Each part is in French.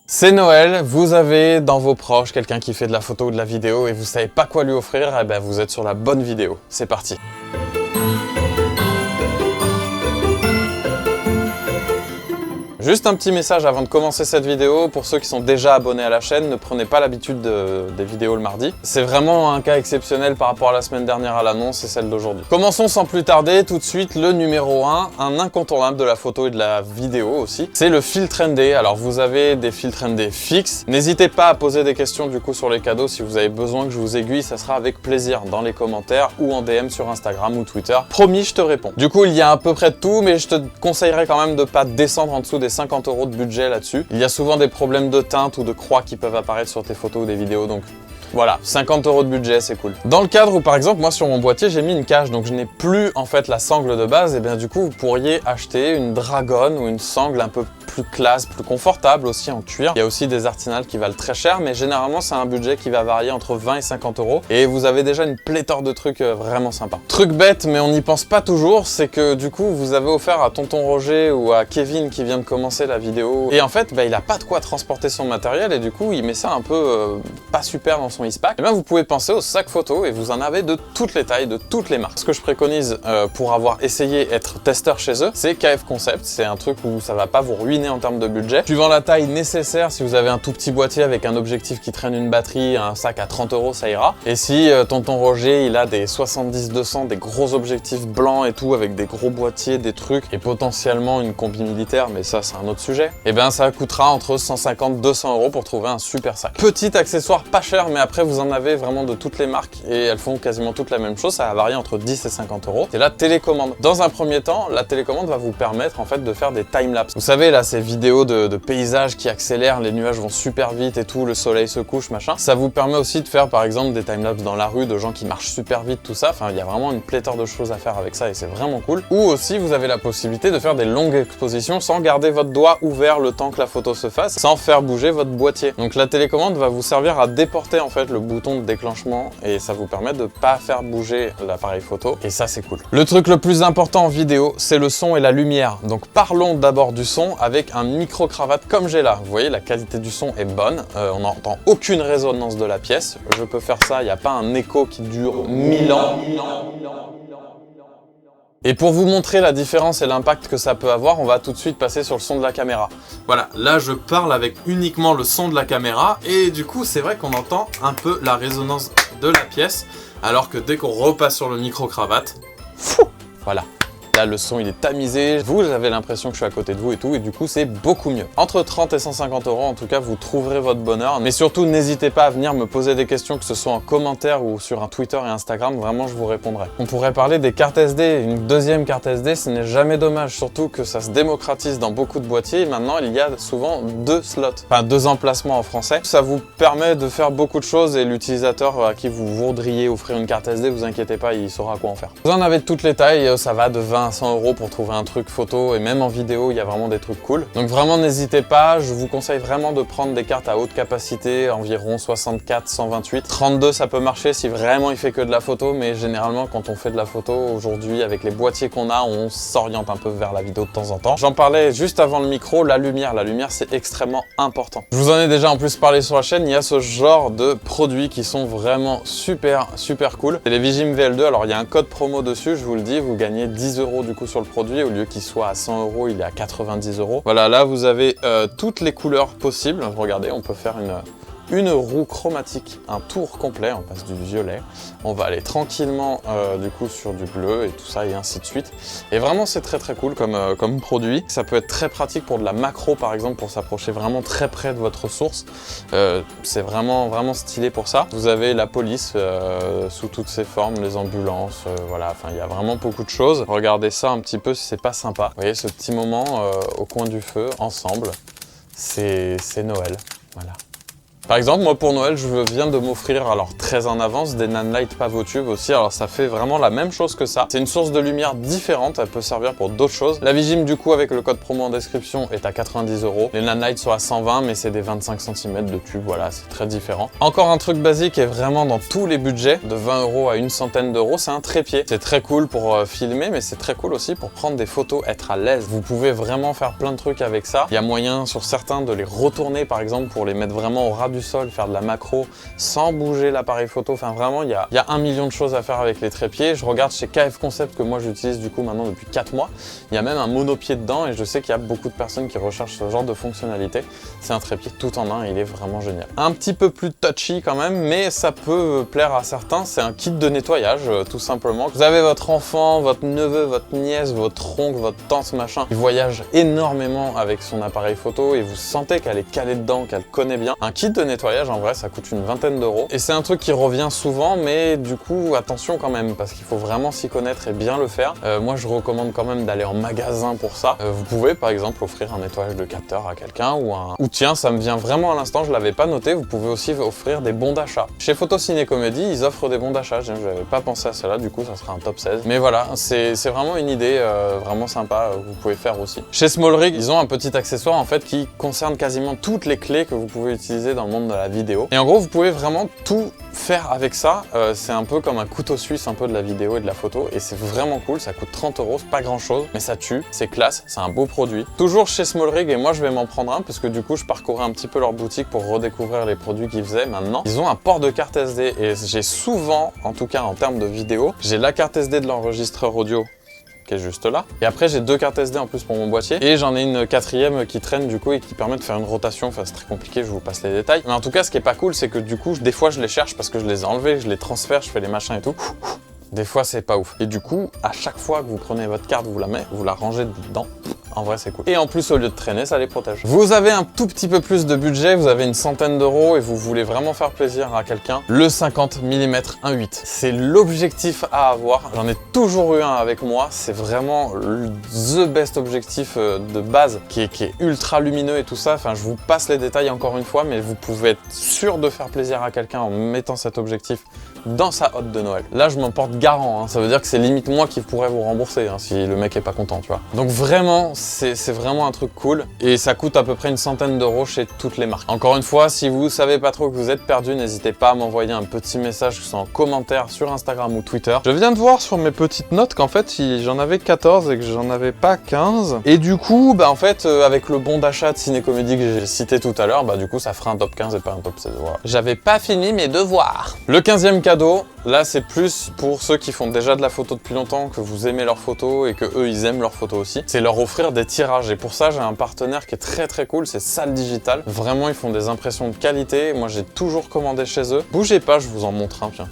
C'est Noël, vous avez dans vos proches quelqu'un qui fait de la photo ou de la vidéo et vous savez pas quoi lui offrir, eh ben vous êtes sur la bonne vidéo. C'est parti. Juste un petit message avant de commencer cette vidéo, pour ceux qui sont déjà abonnés à la chaîne, ne prenez pas l'habitude des vidéos le mardi. C'est vraiment un cas exceptionnel par rapport à la semaine dernière à l'annonce et celle d'aujourd'hui. Commençons sans plus tarder, tout de suite, le numéro 1, un incontournable de la photo et de la vidéo aussi, c'est le filtre ND. Alors vous avez des filtres ND fixes, n'hésitez pas à poser des questions du coup sur les cadeaux, si vous avez besoin que je vous aiguille, ça sera avec plaisir dans les commentaires ou en DM sur Instagram ou Twitter. Promis, je te réponds. Du coup, il y a à peu près de tout, mais je te conseillerais quand même de pas descendre en dessous des 50 € de budget là-dessus. Il y a souvent des problèmes de teinte ou de croix qui peuvent apparaître sur tes photos ou des vidéos, donc voilà, 50 € de budget, c'est cool. Dans le cadre où, par exemple, moi sur mon boîtier, j'ai mis une cage, donc je n'ai plus en fait la sangle de base, et bien du coup, vous pourriez acheter une dragonne ou une sangle un peu plus classe, plus confortable aussi en cuir. Il y a aussi des artisanales qui valent très cher, mais généralement c'est un budget qui va varier entre 20 et 50 €, et vous avez déjà une pléthore de trucs vraiment sympas. Truc bête, mais on n'y pense pas toujours, c'est que du coup, vous avez offert à tonton Roger ou à Kevin qui vient de commencer la vidéo, et en fait, il a pas de quoi transporter son matériel, et du coup, il met ça un peu pas super dans son Eastpak. Et bien vous pouvez penser au sac photo, et vous en avez de toutes les tailles, de toutes les marques. Ce que je préconise pour avoir essayé être testeur chez eux, c'est KF Concept. C'est un truc où ça va pas vous ruiner en termes de budget. Suivant la taille nécessaire, si vous avez un tout petit boîtier avec un objectif qui traîne une batterie, un sac à 30 €, ça ira. Et si tonton Roger, il a des 70-200, des gros objectifs blancs et tout, avec des gros boîtiers, des trucs, et potentiellement une combi militaire, mais ça c'est un autre sujet, et bien ça coûtera entre 150-200 € pour trouver un super sac. Petit accessoire pas cher, mais après vous en avez vraiment de toutes les marques, et elles font quasiment toutes la même chose, ça va varier entre 10 et 50 €. C'est la télécommande. Dans un premier temps, la télécommande va vous permettre en fait de faire des timelapses. Vous savez là, ces vidéos de paysages qui accélèrent, les nuages vont super vite et tout, le soleil se couche, machin. Ça vous permet aussi de faire par exemple des timelapses dans la rue, de gens qui marchent super vite, tout ça. Enfin, il y a vraiment une pléthore de choses à faire avec ça et c'est vraiment cool. Ou aussi, vous avez la possibilité de faire des longues expositions sans garder votre doigt ouvert le temps que la photo se fasse, sans faire bouger votre boîtier. Donc la télécommande va vous servir à déporter en fait le bouton de déclenchement et ça vous permet de pas faire bouger l'appareil photo et ça c'est cool. Le truc le plus important en vidéo, c'est le son et la lumière. Donc parlons d'abord du son avec un micro-cravate comme j'ai là. Vous voyez, la qualité du son est bonne, on n'entend aucune résonance de la pièce. Je peux faire ça, il n'y a pas un écho qui dure 1000 ans. Et pour vous montrer la différence et l'impact que ça peut avoir, on va tout de suite passer sur le son de la caméra. Voilà, là je parle avec uniquement le son de la caméra et du coup c'est vrai qu'on entend un peu la résonance de la pièce, alors que dès qu'on repasse sur le micro-cravate, voilà. Là, le son, il est tamisé, vous avez l'impression que je suis à côté de vous et tout, et du coup, c'est beaucoup mieux. Entre 30 et 150 €, en tout cas, vous trouverez votre bonheur. Mais surtout, n'hésitez pas à venir me poser des questions, que ce soit en commentaire ou sur un Twitter et Instagram, vraiment, je vous répondrai. On pourrait parler des cartes SD. Une deuxième carte SD, ce n'est jamais dommage, surtout que ça se démocratise dans beaucoup de boîtiers. Maintenant, il y a souvent 2 slots, enfin 2 emplacements en français. Ça vous permet de faire beaucoup de choses et l'utilisateur à qui vous voudriez offrir une carte SD, vous inquiétez pas, il saura quoi en faire. Vous en avez de toutes les tailles, ça va de 20 à 100 € pour trouver un truc photo et même en vidéo il y a vraiment des trucs cool. Donc vraiment n'hésitez pas, je vous conseille vraiment de prendre des cartes à haute capacité, environ 64, 128. 32 ça peut marcher si vraiment il fait que de la photo, mais généralement quand on fait de la photo aujourd'hui avec les boîtiers qu'on a, on s'oriente un peu vers la vidéo de temps en temps. J'en parlais juste avant le micro, la lumière c'est extrêmement important. Je vous en ai déjà en plus parlé sur la chaîne, il y a ce genre de produits qui sont vraiment super cool. C'est les Vigim VL2, alors il y a un code promo dessus, je vous le dis, vous gagnez 10 € du coup sur le produit, au lieu qu'il soit à 100 €, il est à 90 €. Voilà, là vous avez toutes les couleurs possibles. Regardez, on peut faire une roue chromatique, un tour complet, on passe du violet, on va aller tranquillement du coup sur du bleu et tout ça et ainsi de suite. Et vraiment c'est très cool comme produit. Ça peut être très pratique pour de la macro par exemple, pour s'approcher vraiment très près de votre source. C'est vraiment stylé pour ça. Vous avez la police sous toutes ses formes, les ambulances, voilà, enfin il y a vraiment beaucoup de choses. Regardez ça un petit peu si c'est pas sympa. Vous voyez ce petit moment au coin du feu, ensemble, c'est Noël, voilà. Par exemple, moi pour Noël, je viens de m'offrir, alors très en avance, des Nanlite Pavotube aussi. Alors ça fait vraiment la même chose que ça. C'est une source de lumière différente, elle peut servir pour d'autres choses. La Vigim du coup avec le code promo en description est à 90 €. Les Nanlite sont à 120 mais c'est des 25 cm de tube, voilà, c'est très différent. Encore un truc basique et vraiment dans tous les budgets, de 20 € à une centaine d'euros, c'est un trépied. C'est très cool pour filmer mais c'est très cool aussi pour prendre des photos, être à l'aise. Vous pouvez vraiment faire plein de trucs avec ça. Il y a moyen sur certains de les retourner par exemple pour les mettre vraiment au ras du sol, faire de la macro sans bouger l'appareil photo. Enfin vraiment, il y a 1 million de choses à faire avec les trépieds. Je regarde chez KF Concept que moi j'utilise du coup maintenant depuis 4 mois. Il y a même un monopied dedans et je sais qu'il y a beaucoup de personnes qui recherchent ce genre de fonctionnalité. C'est un trépied tout en un, il est vraiment génial. Un petit peu plus touchy quand même, mais ça peut plaire à certains. C'est un kit de nettoyage tout simplement. Vous avez votre enfant, votre neveu, votre nièce, votre oncle, votre tante, machin. Il voyage énormément avec son appareil photo et vous sentez qu'elle est calée dedans, qu'elle connaît bien. Un kit de nettoyage en vrai ça coûte une vingtaine d'euros et c'est un truc qui revient souvent, mais du coup attention quand même parce qu'il faut vraiment s'y connaître et bien le faire. Moi je recommande quand même d'aller en magasin pour ça. Vous pouvez par exemple offrir un nettoyage de capteur à quelqu'un ou tiens, ça me vient vraiment à l'instant, je l'avais pas noté, vous pouvez aussi offrir des bons d'achat. Chez Photo Ciné Comédie, ils offrent des bons d'achat, j'avais pas pensé à cela, du coup ça sera un top 16. Mais voilà, c'est vraiment une idée vraiment sympa que vous pouvez faire aussi. Chez SmallRig, ils ont un petit accessoire en fait qui concerne quasiment toutes les clés que vous pouvez utiliser dans le monde de la vidéo. Et en gros, vous pouvez vraiment tout faire avec ça. C'est un peu comme un couteau suisse un peu de la vidéo et de la photo et c'est vraiment cool. Ça coûte 30 €, c'est pas grand chose, mais ça tue, c'est classe, c'est un beau produit. Toujours chez SmallRig et moi je vais m'en prendre un parce que du coup je parcourais un petit peu leur boutique pour redécouvrir les produits qu'ils faisaient maintenant. Ils ont un port de carte SD et j'ai souvent, en tout cas en termes de vidéo, j'ai la carte SD de l'enregistreur audio qui est juste là. Et après, j'ai 2 cartes SD en plus pour mon boîtier. Et j'en ai une 4e qui traîne du coup et qui permet de faire une rotation. Enfin, c'est très compliqué, je vous passe les détails. Mais en tout cas, ce qui est pas cool, c'est que du coup, des fois, je les cherche parce que je les ai enlevés, je les transfère, je fais les machins et tout. Des fois, c'est pas ouf. Et du coup, à chaque fois que vous prenez votre carte, vous la rangez dedans. En vrai, c'est cool. Et en plus, au lieu de traîner, ça les protège. Vous avez un tout petit peu plus de budget, vous avez une centaine d'euros et vous voulez vraiment faire plaisir à quelqu'un. Le 50 mm 1.8. C'est l'objectif à avoir. J'en ai toujours eu un avec moi. C'est vraiment the best objectif de base qui est ultra lumineux et tout ça. Enfin, je vous passe les détails encore une fois, mais vous pouvez être sûr de faire plaisir à quelqu'un en mettant cet objectif dans sa hotte de Noël. Là, je m'en porte garant, hein. Ça veut dire que c'est limite moi qui pourrais vous rembourser hein, si le mec est pas content, tu vois. Donc vraiment, c'est vraiment un truc cool et ça coûte à peu près une centaine d'euros chez toutes les marques. Encore une fois, si vous savez pas trop que vous êtes perdu, n'hésitez pas à m'envoyer un petit message, que ce soit en commentaire sur Instagram ou Twitter. Je viens de voir sur mes petites notes qu'en fait, j'en avais 14 et que j'en avais pas 15. Et du coup, bah en fait, avec le bon d'achat de Ciné Comédie que j'ai cité tout à l'heure, bah du coup, ça fera un top 15 et pas un top 16. Voilà. J'avais pas fini mes devoirs. Le 15e cadeau, là, c'est plus pour ceux qui font déjà de la photo depuis longtemps, que vous aimez leurs photos et que eux, ils aiment leurs photos aussi. C'est leur offrir des tirages. Et pour ça, j'ai un partenaire qui est très cool, c'est Salle Digital. Vraiment, ils font des impressions de qualité. Moi, j'ai toujours commandé chez eux. Bougez pas, je vous en montre un, tiens.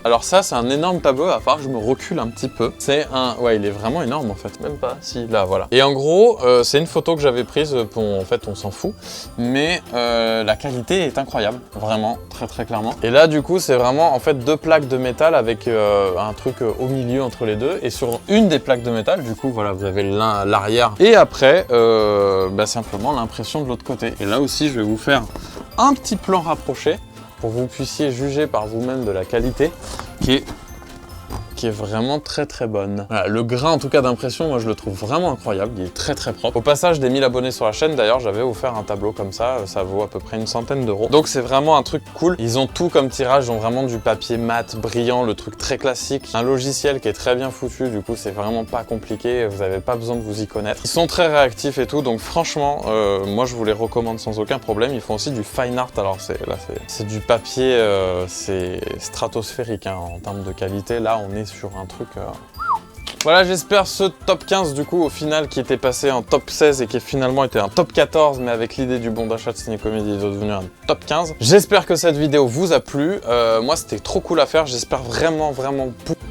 Alors ça, c'est un énorme tableau, à part que je me recule un petit peu. C'est un... Ouais, il est vraiment énorme en fait. Même pas. Si, là, voilà. Et en gros, c'est une photo que j'avais prise, en fait, on s'en fout. Mais la qualité est incroyable. Vraiment, très clairement. Et là, du coup, c'est vraiment, en fait, 2 plaques de métal avec un truc au milieu entre les deux. Et sur une des plaques de métal, du coup, voilà, vous avez l'arrière. Et après, bah, simplement l'impression de l'autre côté. Et là aussi, je vais vous faire un petit plan rapproché pour que vous puissiez juger par vous-même de la qualité qui est vraiment très bonne. Voilà, le grain en tout cas d'impression, moi je le trouve vraiment incroyable, il est très propre. Au passage des 1000 abonnés sur la chaîne, d'ailleurs j'avais offert un tableau comme ça vaut à peu près une centaine d'euros. Donc c'est vraiment un truc cool. Ils ont tout comme tirage, ils ont vraiment du papier mat, brillant, le truc très classique. Un logiciel qui est très bien foutu, du coup c'est vraiment pas compliqué, vous n'avez pas besoin de vous y connaître. Ils sont très réactifs et tout, donc franchement, moi je vous les recommande sans aucun problème. Ils font aussi du fine art, alors c'est du papier, c'est stratosphérique hein, en termes de qualité. Là on est sur un truc... Voilà, j'espère ce top 15 du coup au final qui était passé en top 16 et qui finalement était un top 14, mais avec l'idée du bon d'achat de Ciné Comédie, il est devenu un top 15. J'espère que cette vidéo vous a plu. Moi c'était trop cool à faire, j'espère vraiment beaucoup